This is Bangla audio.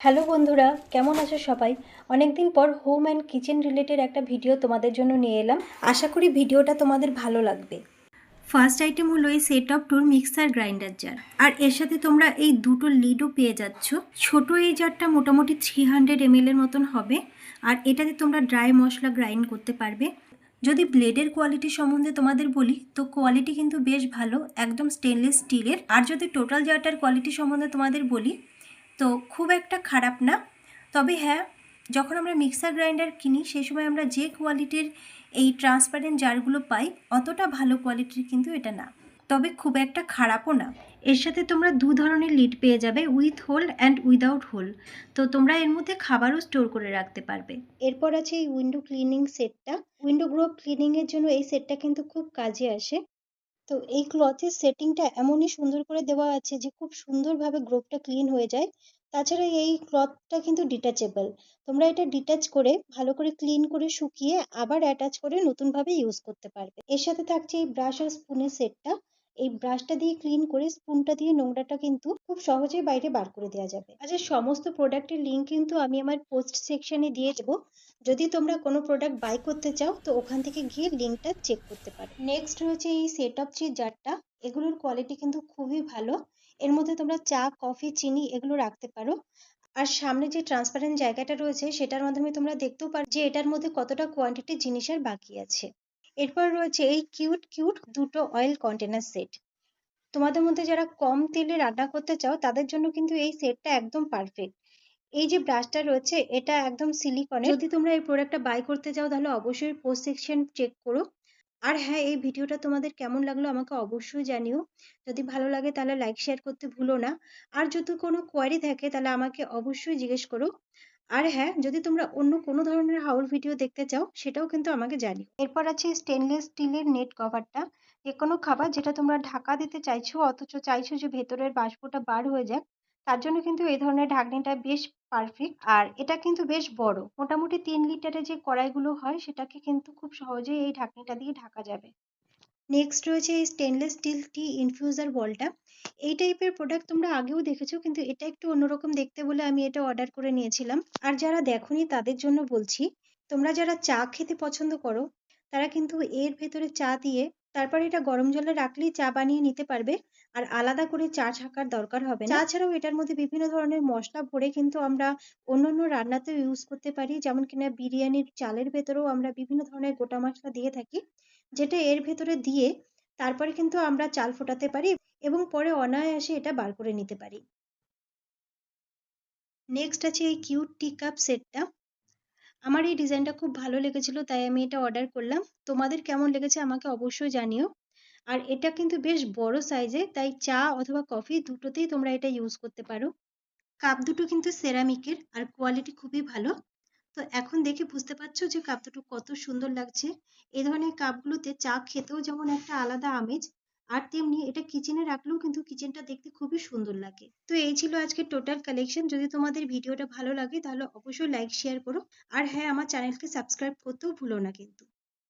হ্যালো বন্ধুরা, কেমন আছো সবাই? অনেক দিন পর হোম অ্যান্ড কিচেন রিলেটেড একটা ভিডিও তোমাদের জন্য নিয়ে এলাম। আশা করি ভিডিওটা তোমাদের ভালো লাগবে। ফার্স্ট আইটেম হলো এই set of two mixer grinder jar, আর এর সাথে তোমরা এই দুটো লিডও পেয়ে যাচ্ছ। ছোট এই জারটা মোটামুটি 300 ml এর মতন হবে, আর এটাতে তোমরা ড্রাই মশলা গ্রাইন্ড করতে পারবে। যদি ব্লেডের কোয়ালিটি সম্বন্ধে তোমাদের বলি, তো কোয়ালিটি কিন্তু বেশ ভালো, একদম স্টেনলেস স্টিলের। আর যদি টোটাল জারটার কোয়ালিটি সম্বন্ধে তোমাদের বলি, তো খুব একটা খারাপ না। তবে হ্যাঁ, যখন আমরা মিক্সার গ্রাইন্ডার কিনি সেই সময় আমরা যে কোয়ালিটির এই ট্রান্সপারেন্ট জারগুলো পাই, অতটা ভালো কোয়ালিটির কিন্তু এটা না, তবে খুব একটা খারাপও না। এর সাথে তোমরা দু ধরনের লিড পেয়ে যাবে, with hole and without hole. তো তোমরা এর মধ্যে খাবারও স্টোর করে রাখতে পারবে। এরপর আছে এই উইন্ডো ক্লিনিং সেটটা। উইন্ডো গ্লোব ক্লিনিংয়ের জন্য এই সেটটা কিন্তু খুব কাজে আসে। তো এই ক্লথের সেটিংটা এমনই সুন্দর করে দেওয়া আছে যে খুব সুন্দরভাবে গ্লোবটা ক্লিন হয়ে যায়। তাছাড়া এই ক্লথটা কিন্তু ডিটাচেবল। তোমরা এটা ডিটাচ করে ভালো করে ক্লিন করে শুকিয়ে আবার অ্যাটাচ করে নতুনভাবে ইউজ করতে পারবে। এর সাথে থাকছে এই ব্রাশ আর স্পুনের সেটটা। এই ব্রাশটা দিয়ে ক্লিন করে স্পুনটা দিয়ে নোংরাটা কিন্তু খুব সহজেই বাইরে বার করে দেওয়া যাবে। আচ্ছা, সমস্ত প্রোডাক্টের লিঙ্ক কিন্তু আমি আমার পোস্ট সেকশনে দিয়ে দেবো। যদি তোমরা কোনো প্রোডাক্ট বাই করতে চাও তো ওখান থেকে গিয়ে লিঙ্কটা চেক করতে পারো। নেক্সট রয়েছে এই সেট অফ থ্রি জারটা। এগুলোর কোয়ালিটি কিন্তু খুবই ভালো। এর মধ্যে তোমরা চা, কফি, চিনি এগুলো রাখতে পারো। আর সামনে যে ট্রান্সপারেন্ট জায়গাটা রয়েছে সেটার মাধ্যমে তোমরা দেখতেও পারো যে এটার মধ্যে কতটা কোয়ান্টিটি জিনিসের বাকি আছে। এরপর রয়েছে এই কিউট কিউট দুটো অয়েল কন্টেনার সেট। তোমাদের মধ্যে যারা কম তেলে রান্না করতে চাও তাদের জন্য কিন্তু এই সেটটা একদম পারফেক্ট। এই যে ব্রাশটা রয়েছে এটা একদম সিলিকনের। যদি তোমরা এই প্রোডাক্টটা বাই করতে চাও তাহলে অবশ্যই পোস্ট সেকশন চেক করো। আর হ্যাঁ, এই ভিডিওটা তোমাদের কেমন লাগলো আমাকে অবশ্যই জানিও। যদি ভালো লাগে তাহলে লাইক শেয়ার করতে ভুলো না। আর যদি কোনো কোয়ারি থাকে তাহলে আমাকে অবশ্যই জিজ্ঞেস করো। আর হ্যাঁ, যদি তোমরা অন্য কোনো ধরনের হাউল ভিডিও দেখতে চাও সেটাও কিন্তু আমাকে জানিও। এরপর আছে স্টেনলেস স্টিলের নেট কভারটা। যে কোনো খাবার যেটা তোমরা ঢাকা দিতে চাইছো অথচ চাইছো যে ভেতরের বাষ্পটা বার হয়ে যাক, তার জন্য কিন্তু এই ধরনের ঢাকনিটা বেশ পারফেক্ট। আর এটা কিন্তু বেশ বড়, মোটামুটি 3 লিটারের যে কড়াইগুলো হয় সেটাকে কিন্তু খুব সহজেই এই ঢাকনিটা দিয়ে ঢাকা যাবে। নেক্সট রয়েছে এই স্টেনলেস স্টিল টি ইনফিউজার বলটা। এই টাইপের প্রোডাক্ট তোমরা আগেও দেখেছো, কিন্তু এটা একটু অন্যরকম দেখতে বলে আমি এটা অর্ডার করে নিয়েছিলাম। আর যারা দেখোনি তাদের জন্য বলছি, তোমরা যারা চা খেতে পছন্দ করো তারা কিন্তু এর ভেতরে চা দিয়ে তারপর এটা গরম জলে রাখলেই চা বানিয়ে নিতে পারবে। আর আলাদা করে চা ছাকার দরকার হবে না। চা ছাড়াও এটার মধ্যে বিভিন্ন ধরনের মশলা ভরে কিন্তু আমরা অন্যান্য রান্নাতেও ইউজ করতে পারি, যেমন কিনা বিরিয়ানির চালের ভেতরেও আমরা বিভিন্ন ধরনের গোটা মশলা দিয়ে থাকি, যেটা এর ভেতরে দিয়ে তারপরে কিন্তু আমরা চাল ফোটাতে পারি এবং পরে অনায়াসে এটা বার করে নিতে পারি। নেক্সট আছে এই কিউট টি কাপ সেটটা। আমার এই ডিজাইনটা খুব ভালো লেগেছিল তাই আমি এটা অর্ডার করলাম। তোমাদের কেমন লেগেছে আমাকে অবশ্যই জানিও। আর এটা কিন্তু বেশ বড় সাইজে, তাই চা অথবা কফি দুটোতেই তোমরা এটা ইউজ করতে পারো। কাপ দুটো কিন্তু সেরামিকের আর কোয়ালিটি খুবই ভালো। তো এখন দেখে বুঝতে পারছো যে কাপ দুটো কত সুন্দর লাগছে। এই ধরনের কাপগুলোতে চা খেতেও যেমন একটা আলাদা আমেজ, আর তেমনি এটা কিচেনে রাখলেও কিন্তু কিচেনটা দেখতে খুবই সুন্দর লাগে। তো এই ছিল আজকে টোটাল কালেকশন। যদি তোমাদের ভিডিওটা ভালো লাগে তাহলে অবশ্যই লাইক শেয়ার করো। আর হ্যাঁ, আমার চ্যানেলকে সাবস্ক্রাইব করতেও ভুলো না কিন্তু।